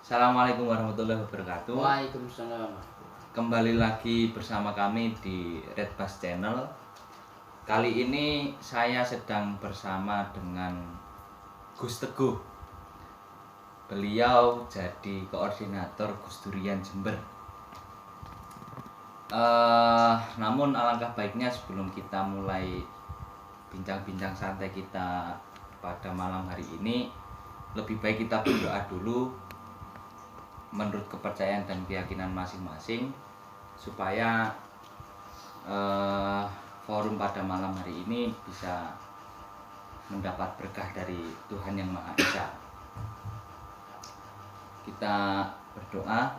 Assalamualaikum warahmatullahi wabarakatuh. Waalaikumsalam. Kembali lagi bersama kami di Red Bus Channel. Kali ini saya sedang bersama dengan Gus Teguh. Beliau jadi koordinator Gus Durian Jember. Namun alangkah baiknya sebelum kita mulai bincang-bincang santai kita pada malam hari ini, lebih baik kita berdoa dulu menurut kepercayaan dan keyakinan masing-masing supaya forum pada malam hari ini bisa mendapat berkah dari Tuhan Yang Maha Esa. Kita berdoa.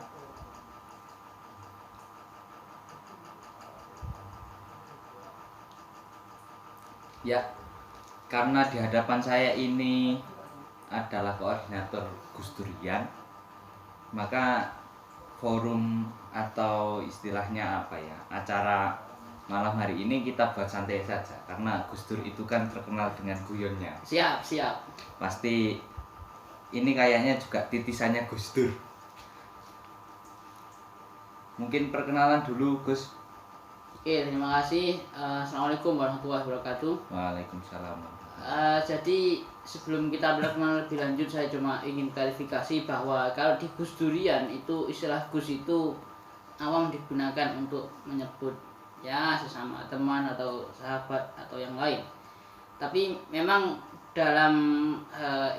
Ya, karena di hadapan saya ini adalah koordinator Gus Durian, maka forum atau istilahnya apa ya, acara malam hari ini kita buat santai saja karena Gus Dur itu kan terkenal dengan guyonnya. Siap. Pasti ini kayaknya juga titisannya Gus Dur. Mungkin perkenalan dulu, Gus. Oke, terima kasih. Assalamualaikum warahmatullahi wabarakatuh. Waalaikumsalam. Jadi sebelum kita berkenalan lebih lanjut, saya cuma ingin klarifikasi bahwa kalau di Gus Durian itu istilah Gus itu awam digunakan untuk menyebut ya sesama teman atau sahabat atau yang lain. Tapi memang dalam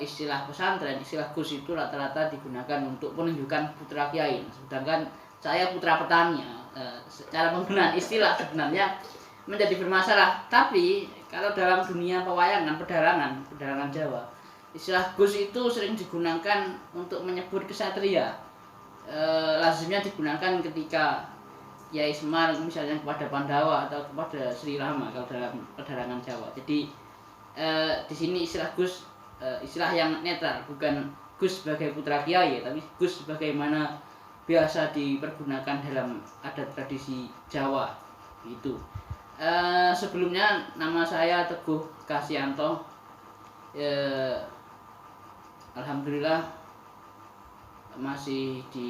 istilah pesantren, istilah Gus itu rata-rata digunakan untuk menunjukkan putra kiai. Sedangkan saya putra petani. Secara penggunaan istilah sebenarnya menjadi bermasalah. Tapi kalau dalam dunia pewayangan, pedalangan Jawa, istilah Gus itu sering digunakan untuk menyebut kesatria. Lazimnya digunakan ketika Kiai Semar misalnya kepada Pandawa atau kepada Sri Rama kalau dalam pedalangan Jawa. Jadi di sini istilah Gus istilah yang netral, bukan Gus sebagai putra kiai, tapi Gus sebagaimana biasa dipergunakan dalam adat tradisi Jawa itu. Sebelumnya nama saya Teguh Kasyanto. Alhamdulillah masih di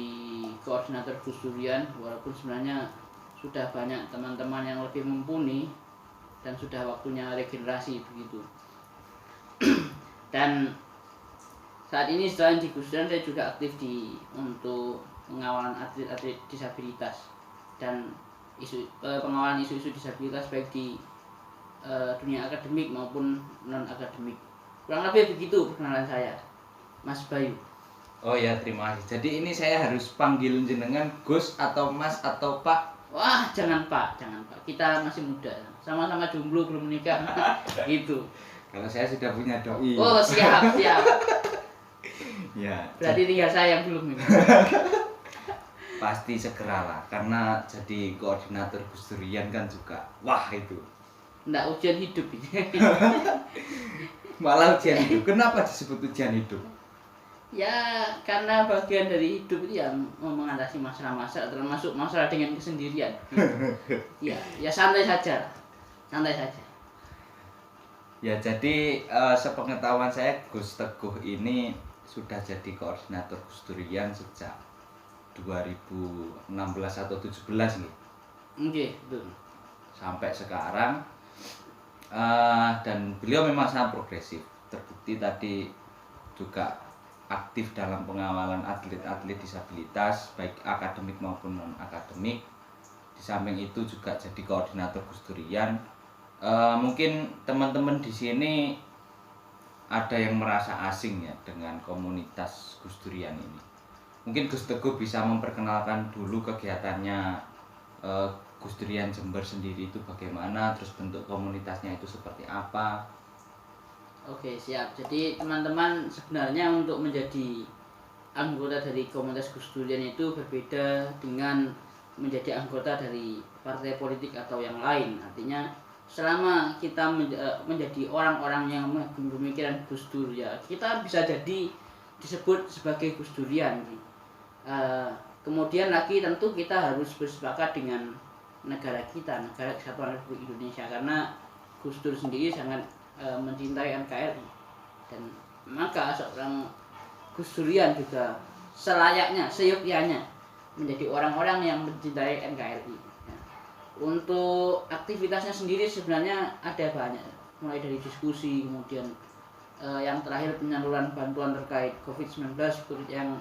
koordinator Gus Durian, walaupun sebenarnya sudah banyak teman-teman yang lebih mumpuni dan sudah waktunya regenerasi begitu. Dan saat ini selain di Gus Durian, saya juga aktif untuk pengawalan atlet-atlet disabilitas dan pengawalan isu-isu disabilitas baik di dunia akademik maupun non akademik. Kurang lebih begitu perkenalan saya, Mas Bayu. Oh ya, terima kasih. Jadi ini saya harus panggil jenengan Gus atau Mas atau Pak? Wah, jangan Pak. Kita masih muda, sama-sama jomblo belum menikah. Gitu. Kalau saya sudah punya doi. Oh, siap. Ya. Berarti tinggal saya yang belum ini. Pasti segeralah, karena jadi koordinator Gus Durian kan juga wah itu. Nggak ujian hidup ini. Malah ujian hidup. Kenapa disebut ujian hidup? Ya karena bagian dari hidup itu yang mengatasi masalah-masalah, termasuk masalah dengan kesendirian. Ya santai saja. Ya jadi sepengetahuan saya Gus Teguh ini sudah jadi koordinator Gus Durian sejak 2016 atau 17 nih. Oke, betul. Sampai sekarang dan beliau memang sangat progresif. Terbukti tadi juga aktif dalam pengawalan atlet-atlet disabilitas baik akademik maupun non akademik. Di samping itu juga jadi koordinator Gus Durian. Mungkin teman-teman di sini ada yang merasa asing ya dengan komunitas Gus Durian ini. Mungkin Gus Teguh bisa memperkenalkan dulu kegiatannya Gus Durian Jember sendiri itu bagaimana, terus bentuk komunitasnya itu seperti apa. Oke, siap. Jadi teman-teman, sebenarnya untuk menjadi anggota dari komunitas Gus Durian itu berbeda dengan menjadi anggota dari partai politik atau yang lain. Artinya selama kita menjadi orang-orang yang berpemikiran Gus Dur, ya kita bisa jadi disebut sebagai Gus Durian. Kemudian lagi tentu kita harus bersepakat dengan negara kita, Negara Kesatuan Republik Indonesia, karena Gus Dur sendiri sangat mencintai NKRI, dan maka seorang Gus Durian juga selayaknya, seyogyanya menjadi orang-orang yang mencintai NKRI. Ya. Untuk aktivitasnya sendiri sebenarnya ada banyak, mulai dari diskusi, kemudian yang terakhir penyaluran bantuan terkait COVID-19 yang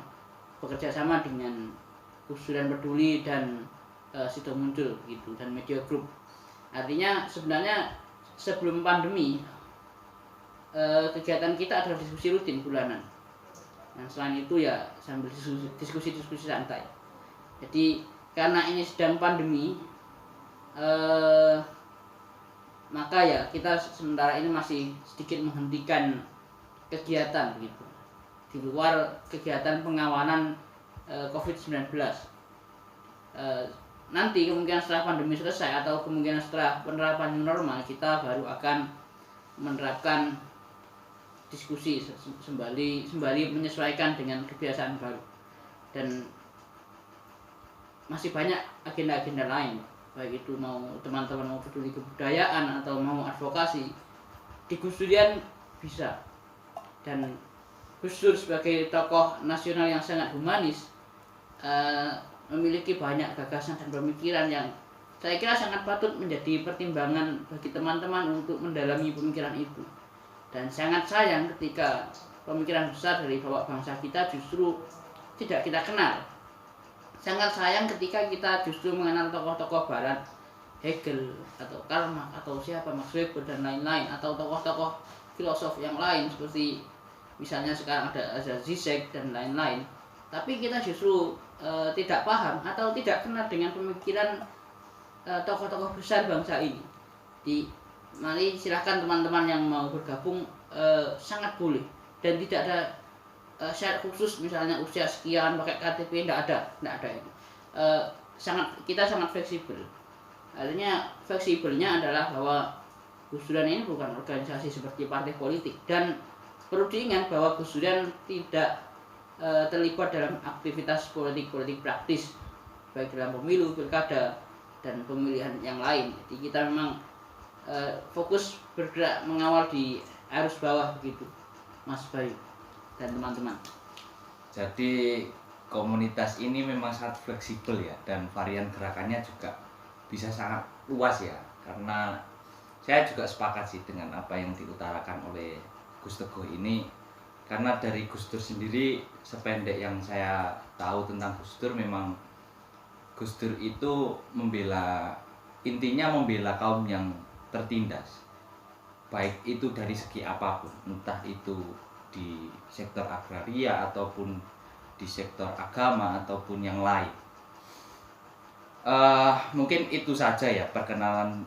bekerja sama dengan Gus Durian Peduli dan Sido Muncul gitu, dan Media Group. Artinya sebenarnya sebelum pandemi kegiatan kita adalah diskusi rutin bulanan. Yang selain itu ya sambil diskusi santai. Jadi karena ini sedang pandemi, maka ya kita sementara ini masih sedikit menghentikan kegiatan gitu di luar kegiatan pengawalan COVID-19. Nanti kemungkinan setelah pandemi selesai atau kemungkinan setelah penerapan new normal, kita baru akan menerapkan diskusi sembari menyesuaikan dengan kebiasaan baru. Dan masih banyak agenda-agenda lain, baik itu mau teman-teman mau peduli kebudayaan atau mau advokasi di Gus Durian bisa. Dan Gus Dur sebagai tokoh nasional yang sangat humanis memiliki banyak gagasan dan pemikiran yang saya kira sangat patut menjadi pertimbangan bagi teman-teman untuk mendalami pemikiran itu. Dan sangat sayang ketika pemikiran besar dari bapak bangsa kita justru tidak kita kenal. Sangat sayang ketika kita justru mengenal tokoh-tokoh barat, Hegel atau Karl Marx atau siapa, Max Weber dan lain-lain, atau tokoh-tokoh filosof yang lain seperti misalnya sekarang ada Zizek dan lain-lain. Tapi kita justru tidak paham atau tidak kenal dengan pemikiran tokoh-tokoh besar bangsa ini. Mari silahkan teman-teman yang mau bergabung, sangat boleh, dan tidak ada syarat khusus misalnya usia sekian pakai KTP, tidak ada itu. Kita sangat fleksibel. Artinya fleksibelnya adalah bahwa Gus Durian ini bukan organisasi seperti partai politik, dan perlu diingat bahwa Gus Durian tidak terlibat dalam aktivitas politik praktis baik dalam pemilu, pilkada dan pemilihan yang lain. Jadi kita memang fokus bergerak mengawal di arus bawah begitu, Mas Bayu dan teman-teman. Jadi komunitas ini memang sangat fleksibel ya, dan varian gerakannya juga bisa sangat luas ya. Karena saya juga sepakat sih dengan apa yang diutarakan oleh Gus Teguh ini. Karena dari Gus Dur sendiri, sependek yang saya tahu tentang Gus Dur, memang Gus Dur itu intinya membela kaum yang tertindas, baik itu dari segi apapun, entah itu di sektor agraria ataupun di sektor agama ataupun yang lain. Mungkin itu saja ya perkenalan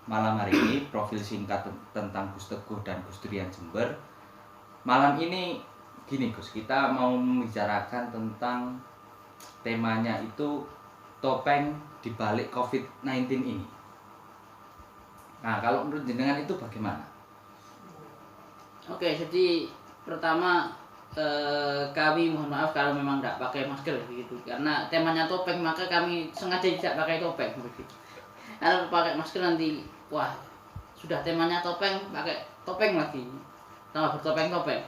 malam hari ini, profil singkat tentang Gus Teguh dan Gus Durian Jember. Malam ini gini Gus, kita mau membicarakan tentang temanya itu topeng di balik COVID-19 ini. Nah, kalau menurut jenengan itu bagaimana? Oke, jadi pertama kami mohon maaf kalau memang tidak pakai masker begitu, karena temanya topeng maka kami sengaja tidak pakai topeng begitu. Kalau pakai masker nanti wah, sudah temanya topeng, pakai topeng lagi, tambah bertopeng-topeng.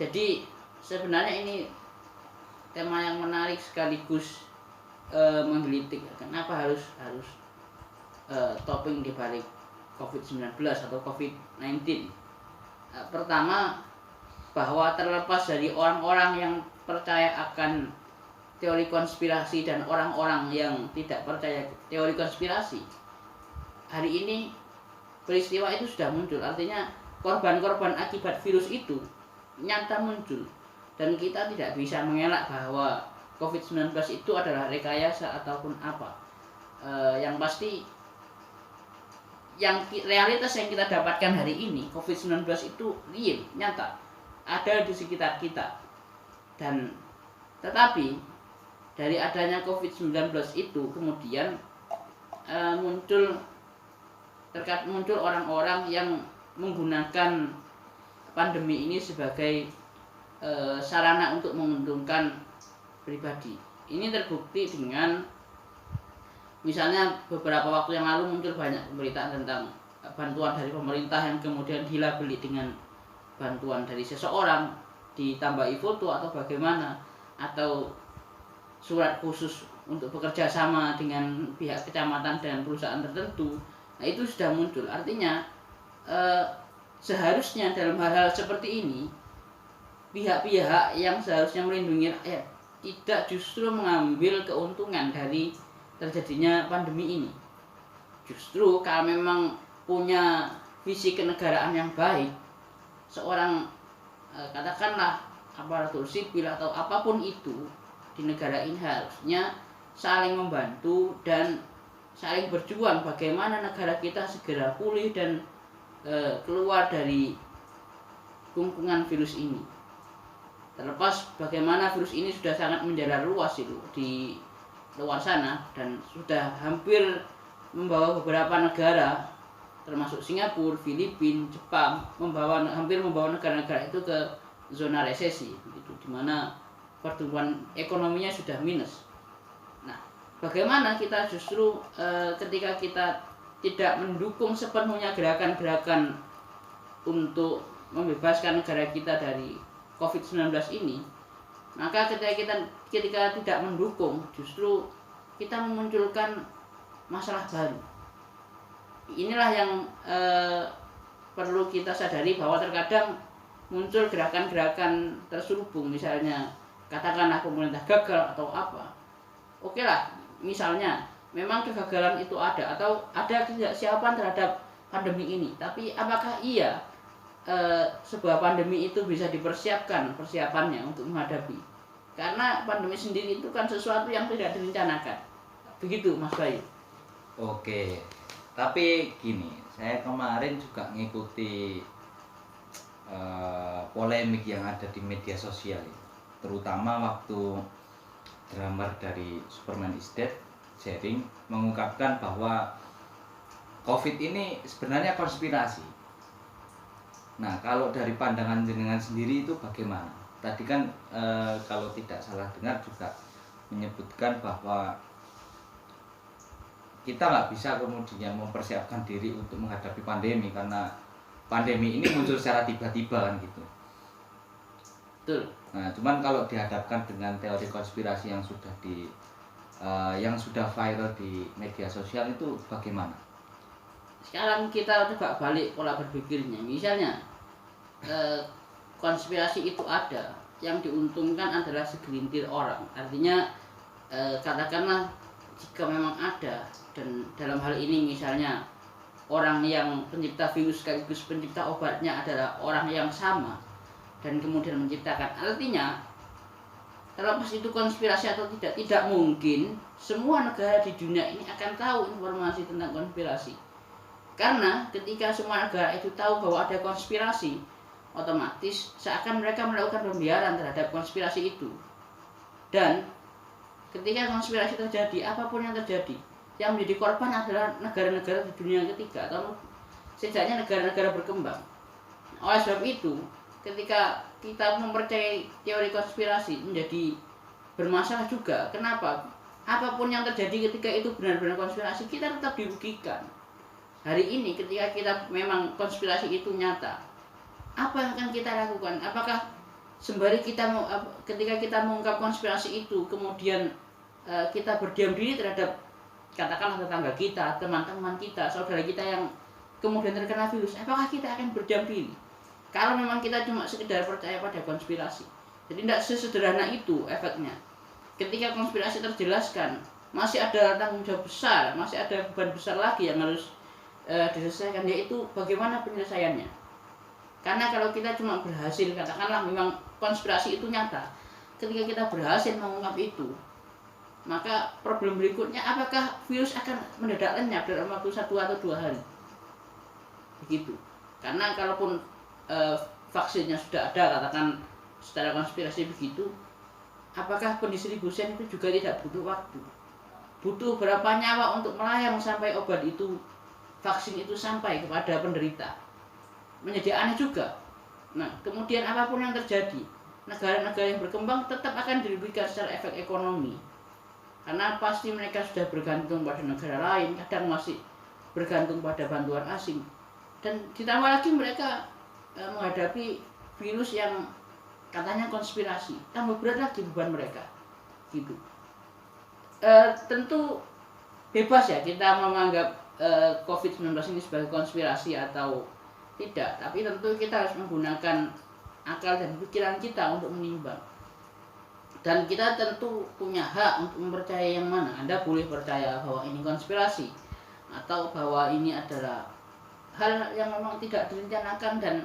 Jadi sebenarnya ini tema yang menarik sekaligus menggelitik. Kenapa harus topeng di balik COVID-19 atau COVID-19? Pertama, bahwa terlepas dari orang-orang yang percaya akan teori konspirasi dan orang-orang yang tidak percaya teori konspirasi, hari ini peristiwa itu sudah muncul. Artinya korban-korban akibat virus itu nyata muncul, dan kita tidak bisa mengelak bahwa COVID-19 itu adalah rekayasa ataupun apa. Yang pasti realitas yang kita dapatkan hari ini, COVID-19 itu real, nyata, ada di sekitar kita. Dan tetapi dari adanya COVID-19 itu kemudian muncul orang-orang yang menggunakan pandemi ini sebagai sarana untuk menguntungkan pribadi. Ini terbukti dengan misalnya beberapa waktu yang lalu muncul banyak pemberitaan tentang bantuan dari pemerintah yang kemudian dilabeli dengan bantuan dari seseorang, ditambahi foto atau bagaimana, atau surat khusus untuk bekerja sama dengan pihak kecamatan dan perusahaan tertentu. Nah, itu sudah muncul. Artinya seharusnya dalam hal-hal seperti ini pihak-pihak yang seharusnya melindungi rakyat tidak justru mengambil keuntungan dari terjadinya pandemi ini. Justru kalau memang punya visi kenegaraan yang baik, seorang katakanlah aparatur sipil atau apapun itu di negara ini harusnya saling membantu dan saling berjuang bagaimana negara kita segera pulih dan keluar dari kungkungan virus ini. Terlepas bagaimana virus ini sudah sangat menjalar luas itu di luar sana dan sudah hampir membawa beberapa negara termasuk Singapura, Filipina, Jepang, hampir membawa negara-negara itu ke zona resesi, begitu, di mana pertumbuhan ekonominya sudah minus. Nah, bagaimana kita justru ketika kita tidak mendukung sepenuhnya gerakan-gerakan untuk membebaskan negara kita dari COVID-19 ini, maka ketika tidak mendukung, justru kita memunculkan masalah baru. Inilah yang perlu kita sadari, bahwa terkadang muncul gerakan-gerakan terselubung, misalnya katakanlah pemerintah gagal atau apa. Oke lah, misalnya memang kegagalan itu ada atau ada ketidaksiapan terhadap pandemi ini, tapi apakah iya sebuah pandemi itu bisa dipersiapkan persiapannya untuk menghadapi? Karena pandemi sendiri itu kan sesuatu yang tidak direncanakan. Begitu Mas Bayu. Oke, tapi gini, saya kemarin juga ngikuti polemik yang ada di media sosial, terutama waktu drummer dari Superman is Dead, Jering, mengungkapkan bahwa COVID ini sebenarnya konspirasi. Nah, kalau dari pandangan jenengan sendiri itu bagaimana? Tadi kan kalau tidak salah dengar juga menyebutkan bahwa kita nggak bisa kemudian mempersiapkan diri untuk menghadapi pandemi karena pandemi ini muncul secara tiba-tiba kan gitu. Betul. Nah, cuman kalau dihadapkan dengan teori konspirasi yang sudah viral di media sosial itu bagaimana? Sekarang kita coba balik pola berpikirnya. Misalnya konspirasi itu ada, yang diuntungkan adalah segelintir orang. Artinya katakanlah jika memang ada, dan dalam hal ini misalnya orang yang pencipta virus sekaligus pencipta obatnya adalah orang yang sama dan kemudian menciptakan, artinya terlepas itu konspirasi atau tidak mungkin semua negara di dunia ini akan tahu informasi tentang konspirasi. Karena ketika semua negara itu tahu bahwa ada konspirasi, otomatis seakan mereka melakukan pembiaran terhadap konspirasi itu. Dan ketika konspirasi terjadi, apapun yang terjadi, yang menjadi korban adalah negara-negara di dunia ketiga atau setidaknya negara-negara berkembang. Oleh sebab itu, ketika kita mempercayai teori konspirasi menjadi bermasalah juga. Kenapa? Apapun yang terjadi ketika itu benar-benar konspirasi, kita tetap dirugikan. Hari ini ketika kita memang konspirasi itu nyata, apa yang akan kita lakukan? Apakah sembari ketika kita mengungkap konspirasi itu, kemudian kita berdiam diri terhadap katakanlah tetangga kita, teman-teman kita, saudara kita yang kemudian terkena virus, apakah kita akan berdiam diri? Kalau memang kita cuma sekedar percaya pada konspirasi. Jadi tidak sesederhana itu efeknya. Ketika konspirasi terjelaskan, masih ada tanggung jawab besar, masih ada beban besar lagi yang harus diselesaikan, yaitu bagaimana penyelesaiannya. Karena kalau kita cuma berhasil, katakanlah memang konspirasi itu nyata, ketika kita berhasil mengungkap itu, maka problem berikutnya, apakah virus akan mendadak lenyap dalam waktu 1 atau 2 hari? Begitu. Karena kalaupun vaksinnya sudah ada, katakan secara konspirasi begitu, apakah pendistribusian itu juga tidak butuh waktu? Butuh berapa nyawa untuk melayang sampai obat itu, vaksin itu sampai kepada penderita? Menjadi aneh juga. Nah, kemudian apapun yang terjadi, negara-negara yang berkembang tetap akan dirugikan secara efek ekonomi. Karena pasti mereka sudah bergantung pada negara lain, kadang masih bergantung pada bantuan asing. Dan ditambah lagi mereka menghadapi virus yang katanya konspirasi, tambah berat lagi beban mereka gitu. Tentu bebas ya kita menganggap COVID-19 ini sebagai konspirasi atau tidak, tapi tentu kita harus menggunakan akal dan pikiran kita untuk menimbang. Dan kita tentu punya hak untuk mempercayai yang mana. Anda boleh percaya bahwa ini konspirasi atau bahwa ini adalah hal yang memang tidak direncanakan dan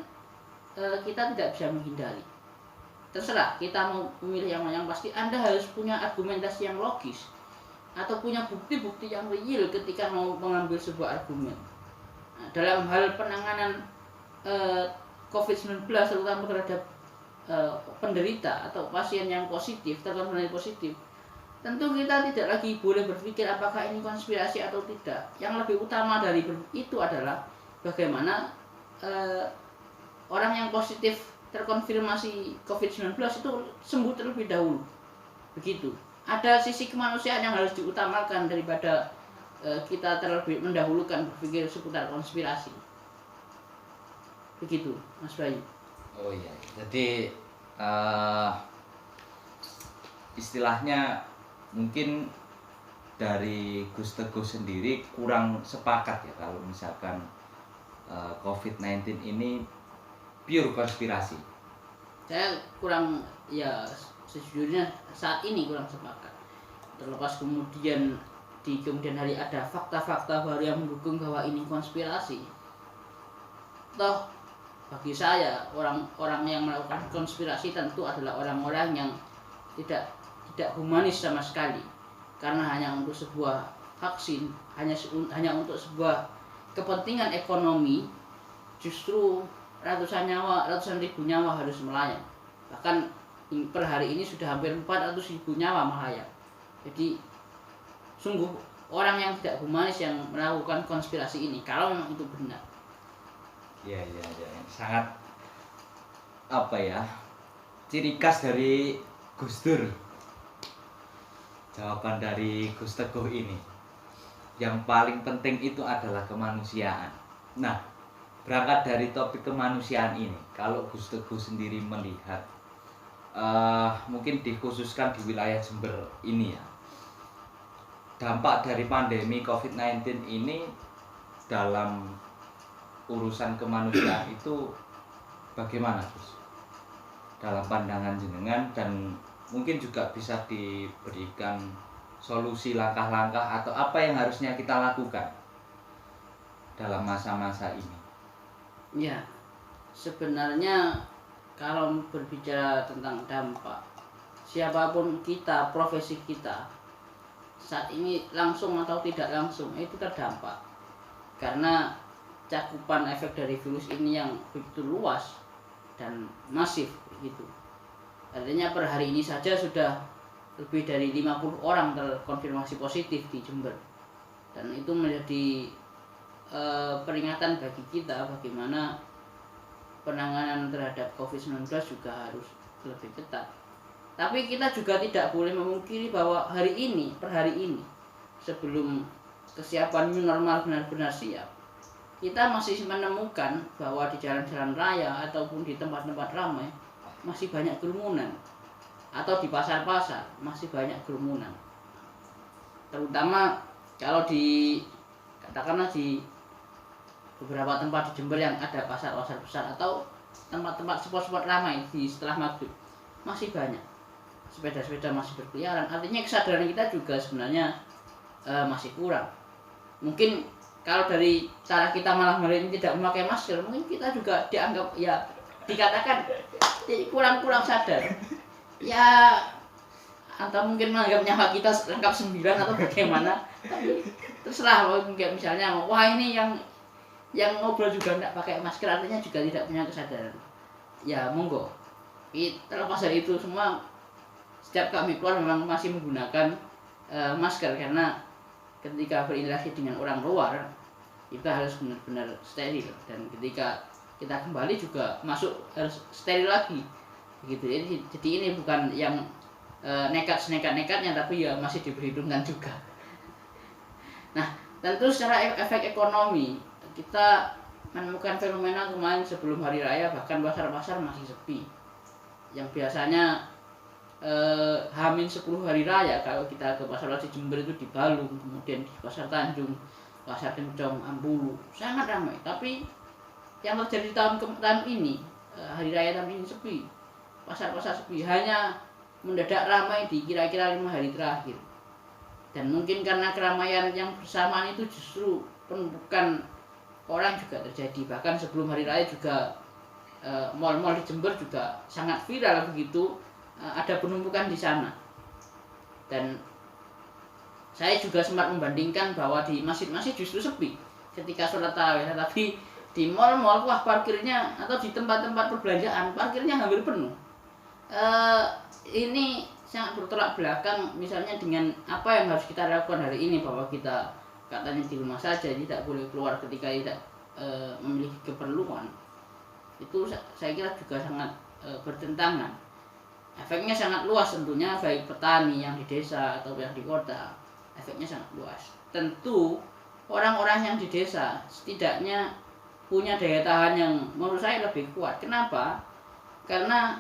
kita tidak bisa menghindari. Terserah kita mau memilih yang mana. Yang pasti Anda harus punya argumentasi yang logis atau punya bukti-bukti yang real ketika mau mengambil sebuah argumen. Nah, dalam hal penanganan COVID-19 terutama terhadap penderita atau pasien yang positif, terkonfirmasi positif, tentu kita tidak lagi boleh berpikir apakah ini konspirasi atau tidak. Yang lebih utama dari itu adalah bagaimana orang yang positif terkonfirmasi COVID-19 itu sembuh terlebih dahulu. Begitu. Ada sisi kemanusiaan yang harus diutamakan daripada kita terlebih mendahulukan berpikir seputar konspirasi. Begitu, Mas Bayu. Oh iya, jadi istilahnya mungkin dari Gus Teguh sendiri kurang sepakat ya kalau misalkan COVID-19 ini pure konspirasi. Saya kurang, ya sejujurnya saat ini kurang sepakat. Terlepas kemudian di kemudian hari ada fakta-fakta baru yang mendukung bahwa ini konspirasi. Toh bagi saya orang-orang yang melakukan konspirasi tentu adalah orang-orang yang tidak humanis sama sekali, karena hanya untuk sebuah vaksin, hanya untuk sebuah kepentingan ekonomi, justru ratusan ribu nyawa harus melayang. Bahkan per hari ini sudah hampir 400.000 nyawa melayang. Jadi sungguh orang yang tidak humanis yang melakukan konspirasi ini, kalau memang itu benar. Ya, sangat apa ya, ciri khas dari Gus Dur. Jawaban dari Gus Teguh ini, yang paling penting itu adalah kemanusiaan. Nah, berangkat dari topik kemanusiaan ini, kalau Gus Teguh sendiri melihat mungkin dikhususkan di wilayah Jember ini ya, dampak dari pandemi COVID-19 ini dalam urusan kemanusiaan itu bagaimana, Gus? Dalam pandangan jenengan, dan mungkin juga bisa diberikan solusi langkah-langkah atau apa yang harusnya kita lakukan dalam masa-masa ini. Ya, sebenarnya kalau berbicara tentang dampak, siapapun kita, profesi kita saat ini langsung atau tidak langsung itu terdampak, karena cakupan efek dari virus ini yang begitu luas dan masif gitu. Artinya per hari ini saja sudah lebih dari 50 orang terkonfirmasi positif di Jember, dan itu menjadi peringatan bagi kita bagaimana penanganan terhadap COVID-19 juga harus lebih ketat. Tapi kita juga tidak boleh memungkiri bahwa per hari ini sebelum kesiapan new normal benar-benar siap, kita masih menemukan bahwa di jalan-jalan raya ataupun di tempat-tempat ramai masih banyak kerumunan, atau di pasar-pasar masih banyak kerumunan. Terutama kalau katakanlah di beberapa tempat di Jember yang ada pasar-pasar besar atau tempat-tempat spot-spot ramai di setelah maghrib, masih banyak sepeda-sepeda masih berkeliaran. Artinya kesadaran kita juga sebenarnya masih kurang. Mungkin kalau dari cara kita malah ini tidak memakai masker, mungkin kita juga dianggap, ya dikatakan kurang sadar. Ya, atau mungkin menganggap nyawa kita lengkap 9 atau bagaimana. Tapi terserah, mungkin misalnya wah ini yang ngobrol juga tidak pakai masker, artinya juga tidak punya kesadaran. Ya monggo. Terlepas dari itu semua, setiap kami keluar memang masih menggunakan masker, karena ketika berinteraksi dengan orang luar kita harus benar-benar steril, dan ketika kita kembali juga masuk harus steril lagi gitu. Jadi ini bukan yang nekat-nekatnya, tapi ya masih diperhitungkan juga. Nah, tentu secara efek ekonomi kita menemukan fenomena kemarin sebelum hari raya, bahkan pasar-pasar masih sepi. yang biasanya Hamin 10 hari raya kalau kita ke pasar di Jember itu di Balung, kemudian di Pasar Tanjung, Pasar Kencong, Ambulu sangat ramai. Tapi yang terjadi tahun ini, hari raya tahun ini sepi, pasar-pasar sepi, hanya mendadak ramai di kira-kira 5 hari terakhir. Dan mungkin karena keramaian yang bersamaan itu justru penumpukan orang juga terjadi. Bahkan sebelum hari raya juga mal-mal di Jember juga sangat viral begitu, ada penumpukan di sana. Dan saya juga sempat membandingkan bahwa di masjid-masjid justru sepi ketika sholat tarawih, tapi di mal-mal wah parkirnya atau di tempat-tempat perbelanjaan parkirnya hampir penuh. Ini sangat bertolak belakang misalnya dengan apa yang harus kita lakukan hari ini, bahwa kita katanya di rumah saja, tidak boleh keluar ketika tidak memiliki keperluan. Itu saya kira juga sangat bertentangan. Efeknya sangat luas tentunya, baik petani yang di desa atau yang di kota, efeknya sangat luas. Tentu orang-orang yang di desa setidaknya punya daya tahan yang menurut saya lebih kuat. Kenapa? Karena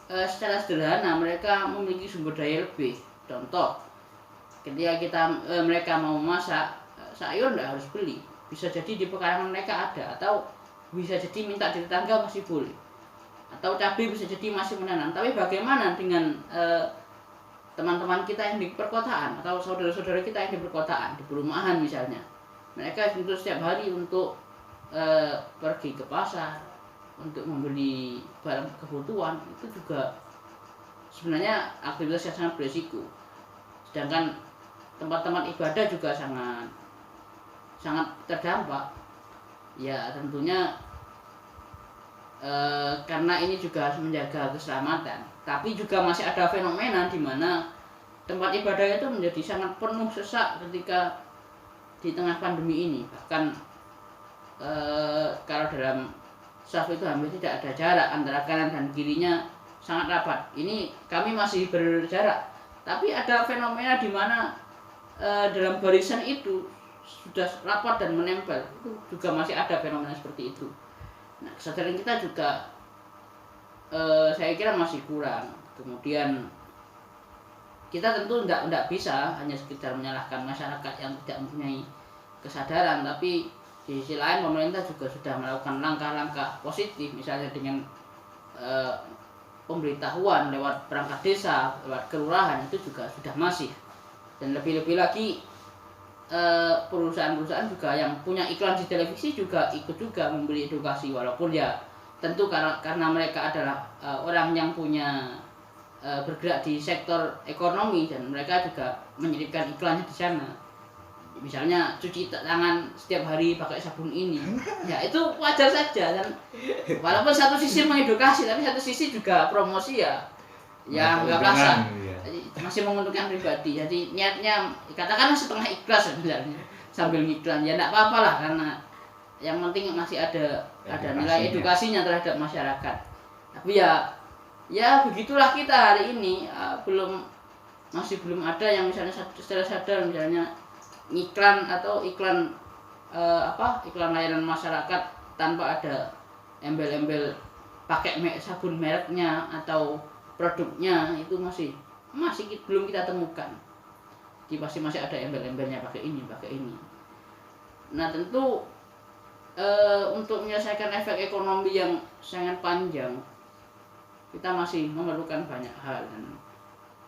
secara sederhana mereka memiliki sumber daya lebih. Contoh, ketika mereka mau masak sayur tidak harus beli, bisa jadi di pekarangan mereka ada, atau bisa jadi minta di tetangga masih boleh, atau cabai bisa jadi masih menanam. Tapi bagaimana dengan teman-teman kita yang di perkotaan atau saudara-saudara kita yang di perkotaan, di perumahan misalnya? Mereka untuk setiap hari untuk pergi ke pasar untuk membeli barang kebutuhan, itu juga sebenarnya aktivitas yang sangat berisiko. Sedangkan tempat-tempat ibadah juga sangat terdampak. Ya tentunya karena ini juga harus menjaga keselamatan, tapi juga masih ada fenomena di mana tempat ibadah itu menjadi sangat penuh sesak ketika di tengah pandemi ini. Bahkan kalau dalam saf itu hampir tidak ada jarak antara kanan dan kirinya, sangat rapat. Ini kami masih berjarak, tapi ada fenomena di mana dalam barisan itu sudah rapat dan menempel. Itu juga masih ada fenomena seperti itu. Nah, kesadaran kita juga saya kira masih kurang. Kemudian kita tentu tidak bisa hanya sekedar menyalahkan masyarakat yang tidak mempunyai kesadaran, tapi di sisi lain pemerintah juga sudah melakukan langkah-langkah positif, misalnya dengan pemberitahuan lewat perangkat desa, lewat kelurahan, itu juga sudah masif. Dan lebih-lebih lagi perusahaan-perusahaan juga yang punya iklan di televisi juga ikut juga memberi edukasi, walaupun ya tentu karena mereka adalah orang yang punya bergerak di sektor ekonomi, dan mereka juga menyelipkan iklannya di sana. Misalnya cuci tangan setiap hari pakai sabun ini, ya itu wajar saja. Dan walaupun satu sisi mengedukasi, tapi satu sisi juga promosi ya nggak rasa, masih menguntungkan pribadi. Jadi niatnya katakanlah setengah ikhlas sebenarnya sambil ngiklan, ya nggak apa-apa lah, karena yang penting masih ada nilai edukasinya terhadap masyarakat. Tapi ya begitulah kita hari ini, masih belum ada yang misalnya secara sadar misalnya iklan atau iklan layanan masyarakat tanpa ada embel-embel pakai sabun mereknya atau produknya, itu masih belum kita temukan. Jadi pasti masih ada embel-embelnya pakai ini. Nah tentu untuk menyelesaikan efek ekonomi yang sangat panjang, kita masih memerlukan banyak hal, dan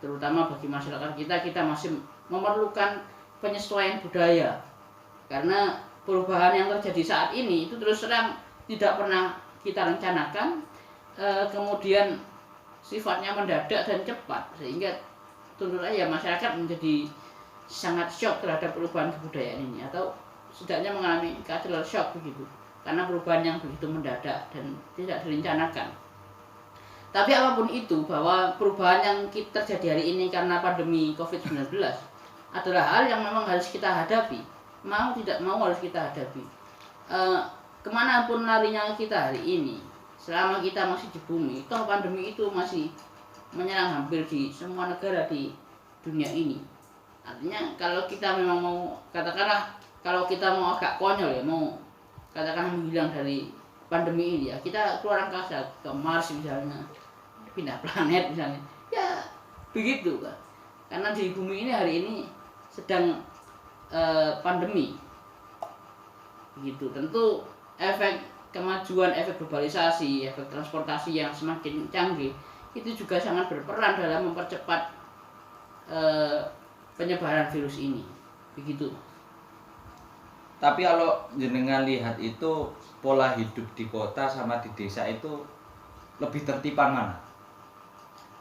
terutama bagi masyarakat kita masih memerlukan penyesuaian budaya, karena perubahan yang terjadi saat ini itu terus terang tidak pernah kita rencanakan, kemudian sifatnya mendadak dan cepat, sehingga tentu saja masyarakat menjadi sangat shock terhadap perubahan kebudayaan ini, atau setidaknya mengalami cultural shock begitu, karena perubahan yang begitu mendadak dan tidak direncanakan. Tapi apapun itu, bahwa perubahan yang terjadi hari ini karena pandemi COVID-19 adalah hal yang memang harus kita hadapi, mau tidak mau harus kita hadapi. Kemanapun larinya kita hari ini, selama kita masih di bumi, toh pandemi itu masih menyerang hampir di semua negara di dunia ini. Artinya kalau kita memang mau, katakanlah kalau kita mau agak konyol ya, mau katakanlah menghilang dari pandemi ini, ya kita keluar angkasa ke Mars misalnya, pindah planet misalnya. Ya begitu kan. Karena di bumi ini hari ini sedang pandemi. Begitu. Tentu efek kemajuan, efek globalisasi, efek transportasi yang semakin canggih itu juga sangat berperan dalam mempercepat penyebaran virus ini. Begitu. Tapi kalau jenengan lihat itu pola hidup di kota sama di desa itu lebih tertipan mana?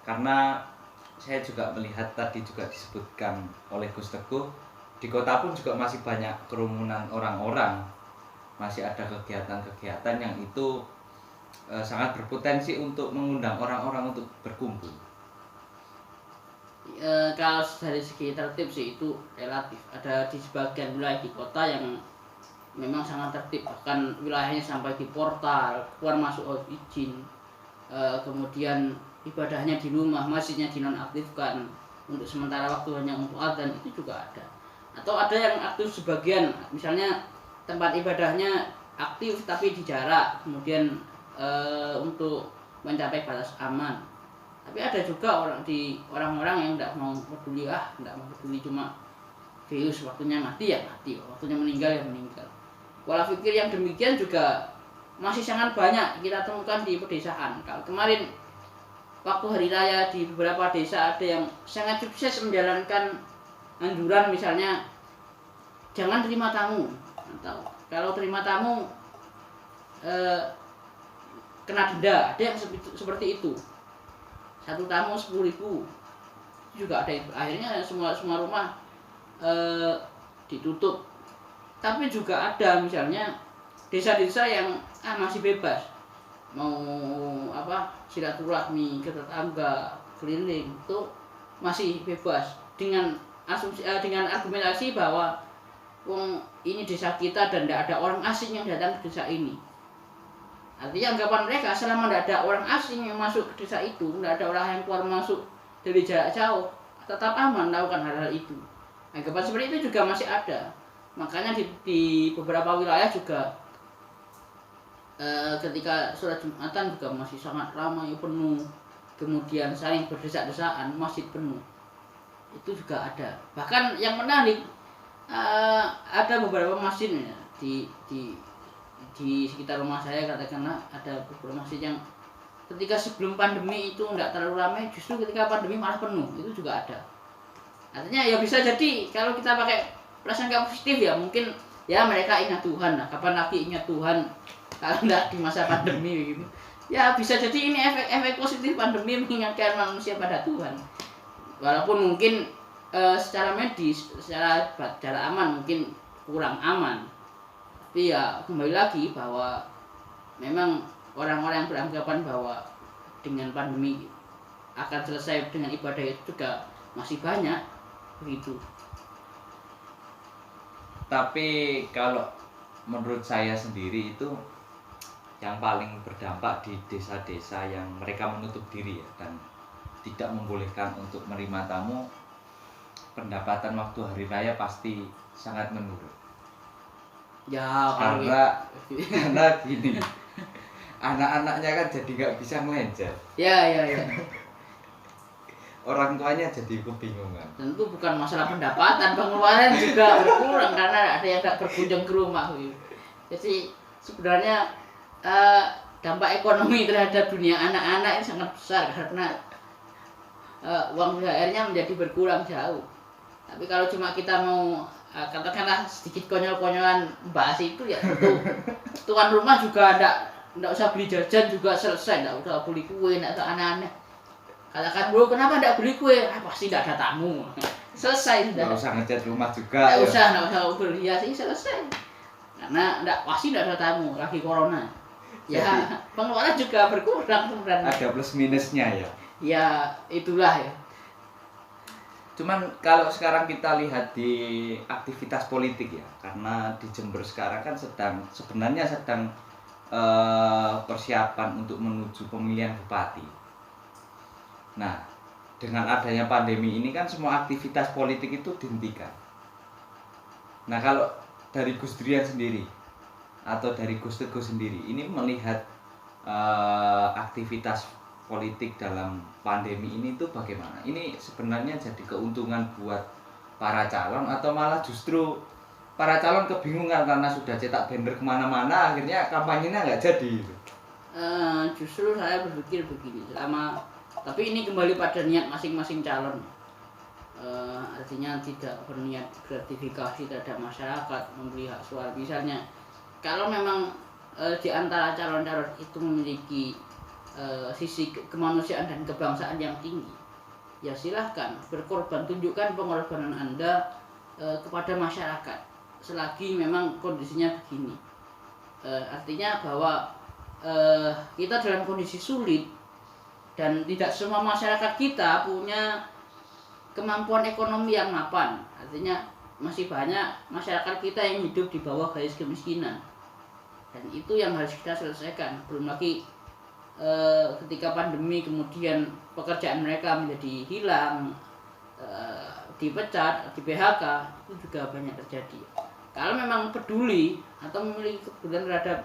Karena saya juga melihat tadi juga disebutkan oleh Gus Teguh, di kota pun juga masih banyak kerumunan orang-orang, masih ada kegiatan-kegiatan yang itu sangat berpotensi untuk mengundang orang-orang untuk berkumpul. Kalau dari segi tertib sih itu relatif. Ada di sebagian wilayah di kota yang memang sangat tertib, bahkan wilayahnya sampai di portal, keluar masuk izin, kemudian ibadahnya di rumah, masjidnya dinonaktifkan untuk sementara waktu hanya untuk adzan, itu juga ada. Atau ada yang aktif sebagian, misalnya tempat ibadahnya aktif tapi di jarak, kemudian untuk mencapai batas aman. Tapi ada juga orang-orang yang tidak mau peduli, cuma virus, waktunya mati ya mati, waktunya meninggal ya meninggal. Pola pikir yang demikian juga masih sangat banyak kita temukan di pedesaan. Kalau kemarin waktu hari raya di beberapa desa ada yang sangat sukses menjalankan anjuran, misalnya jangan terima tamu, atau kalau terima tamu kena denda. Ada yang seperti itu. Satu tamu 10.000 juga ada itu. Akhirnya semua rumah ditutup. Tapi juga ada misalnya desa-desa yang masih bebas, mau silaturahmi ke tetangga, keliling, itu masih bebas dengan dengan argumentasi bahwa ini desa kita dan tidak ada orang asing yang datang ke desa ini. Artinya anggapan mereka, selama tidak ada orang asing yang masuk ke desa itu, tidak ada orang yang keluar masuk dari jarak jauh, tetap aman melakukan hal-hal itu. Anggapan seperti itu juga masih ada. Makanya di beberapa wilayah juga ketika sholat Jumatan juga masih sangat ramai, penuh, kemudian saling berdesak-desakan, masjid penuh, itu juga ada. Bahkan yang menarik, ada beberapa masjid ya, di sekitar rumah saya, katakanlah ada beberapa masjid yang ketika sebelum pandemi itu enggak terlalu ramai, justru ketika pandemi malah penuh, itu juga ada. Artinya ya bisa jadi kalau kita pakai prasangka positif ya, mungkin ya mereka ingat Tuhan. Nah, kapan lagi ingat Tuhan kalau enggak di masa pandemi gitu. Ya bisa jadi ini efek positif pandemi mengingatkan manusia pada Tuhan. Walaupun mungkin secara medis, secara aman mungkin kurang aman. Tapi ya kembali lagi bahwa memang orang-orang yang beranggapan bahwa dengan pandemi akan selesai dengan ibadah itu juga masih banyak begitu. Tapi kalau menurut saya sendiri itu yang paling berdampak di desa-desa yang mereka menutup diri ya, dan tidak membolehkan untuk menerima tamu, pendapatan waktu hari raya pasti sangat menurun. Ya, karena gini, anak-anaknya kan jadi nggak bisa melenceng. Ya. Orang tuanya jadi kebingungan. Tentu bukan masalah pendapatan, pengeluaran juga berkurang karena ada yang tak berkunjung ke rumah. Jadi sebenarnya dampak ekonomi terhadap dunia anak-anak ini sangat besar karena uang THR-nya menjadi berkurang jauh. Tapi kalau cuma kita mau katakanlah sedikit konyol-konyolan bahas itu ya, tentu tuan rumah juga enggak usah beli jajan juga selesai, enggak usah beli kue, enggak usah aneh-aneh. Katakan bro, kenapa enggak beli kue? Pasti enggak ada tamu. Selesai sudah. Enggak usah ngecat rumah juga. Enggak usah berhias, sih selesai. Karena pasti enggak ada tamu, lagi corona. Ya, jadi, pengeluaran juga berkurang sebenarnya. Ada plus minusnya ya. Ya, itulah ya. Cuman kalau sekarang kita lihat di aktivitas politik ya, karena di Jember sekarang kan sebenarnya sedang persiapan untuk menuju pemilihan bupati. Nah, dengan adanya pandemi ini kan semua aktivitas politik itu dihentikan. Nah, kalau dari Gus Drian sendiri atau dari Gus Teguh sendiri ini melihat aktivitas politik dalam pandemi ini tuh bagaimana? Ini sebenarnya jadi keuntungan buat para calon atau malah justru para calon kebingungan karena sudah cetak banner kemana-mana akhirnya kampanyenya nggak jadi gitu. Justru saya berpikir begini, tapi ini kembali pada niat masing-masing calon. Artinya tidak berniat gratifikasi terhadap masyarakat, membeli hak suara. Misalnya kalau memang di antara calon-calon itu memiliki sisi kemanusiaan dan kebangsaan yang tinggi, ya silahkan berkorban, tunjukkan pengorbanan Anda kepada masyarakat selagi memang kondisinya begini. Artinya bahwa kita dalam kondisi sulit dan tidak semua masyarakat kita punya kemampuan ekonomi yang mapan. Artinya masih banyak masyarakat kita yang hidup di bawah garis kemiskinan, dan itu yang harus kita selesaikan. Belum lagi ketika pandemi kemudian pekerjaan mereka menjadi hilang, dipecat, di PHK, itu juga banyak terjadi. Kalau memang peduli atau memiliki kepedulian terhadap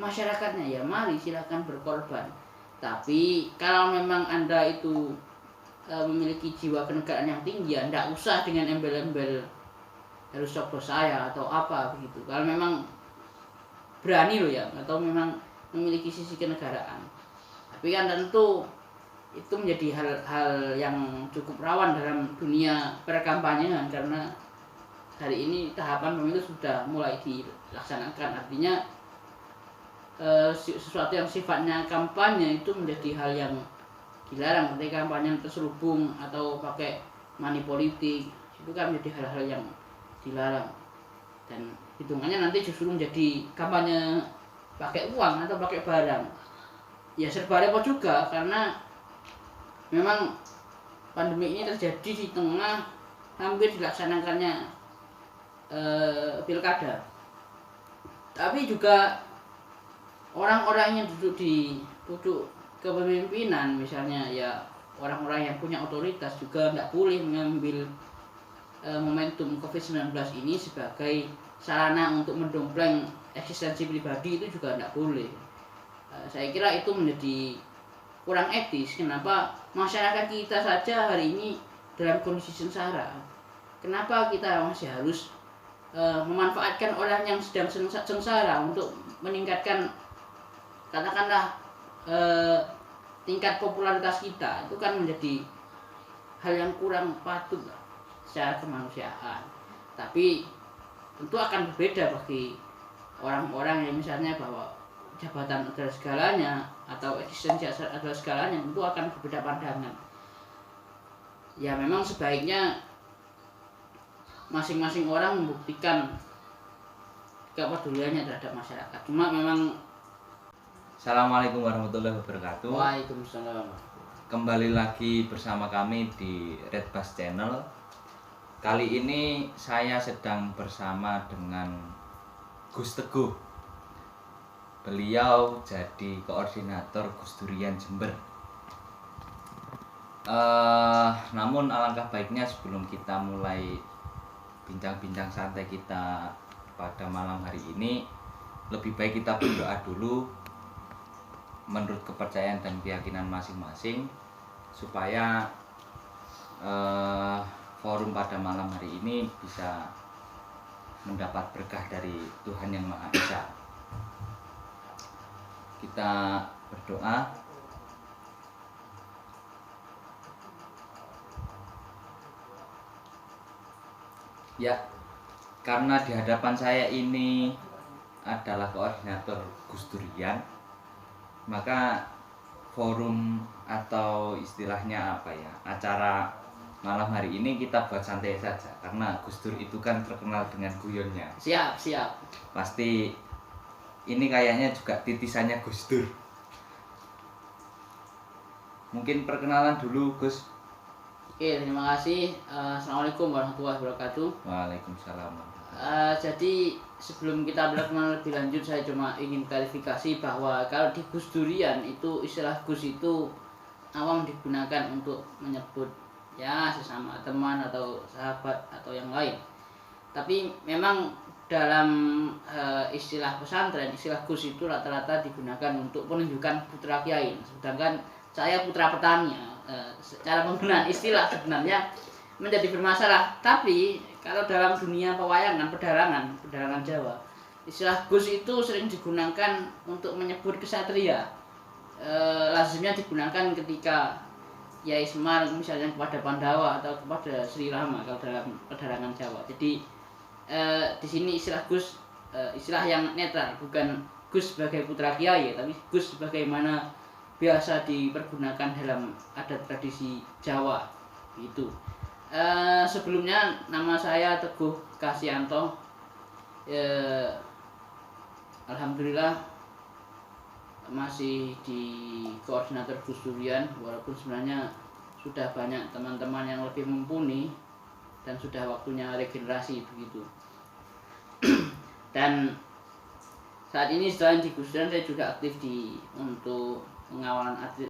masyarakatnya, ya mari silakan berkorban. Tapi kalau memang Anda itu memiliki jiwa kenegaraan yang tinggi, ya tidak usah dengan embel-embel harus coblos saya atau apa begitu. Kalau memang berani loh ya, atau memang memiliki sisi kenegaraan. Tapi kan tentu itu menjadi hal-hal yang cukup rawan dalam dunia perkampanyean, karena hari ini tahapan pemilu sudah mulai dilaksanakan. Artinya sesuatu yang sifatnya kampanye itu menjadi hal yang dilarang. Ketika kampanye terselubung atau pakai money politik, itu kan menjadi hal-hal yang dilarang, dan hitungannya nanti justru menjadi kampanye pakai uang atau pakai barang. Ya serba repot juga, karena memang pandemi ini terjadi di tengah hampir dilaksanakannya pilkada. Tapi juga orang-orang yang duduk di kepemimpinan, misalnya ya orang-orang yang punya otoritas, juga tidak boleh mengambil momentum COVID-19 ini sebagai sarana untuk mendompleng eksistensi pribadi. Itu juga tidak boleh. Saya kira itu menjadi kurang etis. Kenapa masyarakat kita saja hari ini dalam kondisi sengsara? Kenapa kita masih harus memanfaatkan orang yang sedang sengsara untuk meningkatkan, katakanlah, tingkat popularitas kita? Itu kan menjadi hal yang kurang patut secara kemanusiaan. Tapi tentu akan berbeda bagi orang-orang yang misalnya bahwa jabatan adalah segalanya atau eksistensi adalah segalanya, tentu akan berbeda pandangan. Ya memang sebaiknya masing-masing orang membuktikan kepeduliannya terhadap masyarakat. Cuma memang. Assalamualaikum warahmatullahi wabarakatuh. Waalaikumsalam. Kembali lagi bersama kami di Red Bus Channel. Kali ini saya sedang bersama dengan Gus Teguh. Beliau jadi koordinator Gus Durian Jember. Namun alangkah baiknya sebelum kita mulai bincang-bincang santai kita pada malam hari ini, lebih baik kita berdoa dulu menurut kepercayaan dan keyakinan masing-masing, supaya forum pada malam hari ini bisa mendapat berkah dari Tuhan Yang Maha Esa. Kita berdoa. Ya, karena di hadapan saya ini adalah koordinator Gus Durian, maka forum atau istilahnya apa ya, acara malam hari ini kita buat santai saja, karena Gus Dur itu kan terkenal dengan guyonnya. Siap. Pasti ini kayaknya juga titisannya Gus Dur. Mungkin perkenalan dulu, Gus. Oke, terima kasih. Assalamualaikum warahmatullahi wabarakatuh. Waalaikumsalam. Jadi sebelum kita berkenalan lebih lanjut, saya cuma ingin klarifikasi bahwa kalau di Gus Durian itu istilah Gus itu awam digunakan untuk menyebut ya sesama teman atau sahabat atau yang lain. Tapi memang dalam istilah pesantren, istilah Gus itu rata-rata digunakan untuk penunjukan putra kiai. Sedangkan saya putra petani. Cara penggunaan istilah sebenarnya menjadi bermasalah. Tapi kalau dalam dunia pewayangan, pedalangan Jawa, istilah Gus itu sering digunakan untuk menyebut kesatria. Lazimnya digunakan ketika Yai Semar misalnya kepada Pandawa atau kepada Sri Rama kalau dalam pedalangan Jawa. Jadi di sini istilah Gus istilah yang netral, bukan Gus sebagai putra kiai, tapi Gus sebagaimana biasa dipergunakan dalam adat tradisi Jawa gitu. Sebelumnya nama saya Teguh Kasyanto. Alhamdulillah masih di koordinator Gus Durian, walaupun sebenarnya sudah banyak teman-teman yang lebih mumpuni dan sudah waktunya regenerasi begitu. Dan saat ini selain di Gus Durian saya juga aktif untuk pengawalan atlet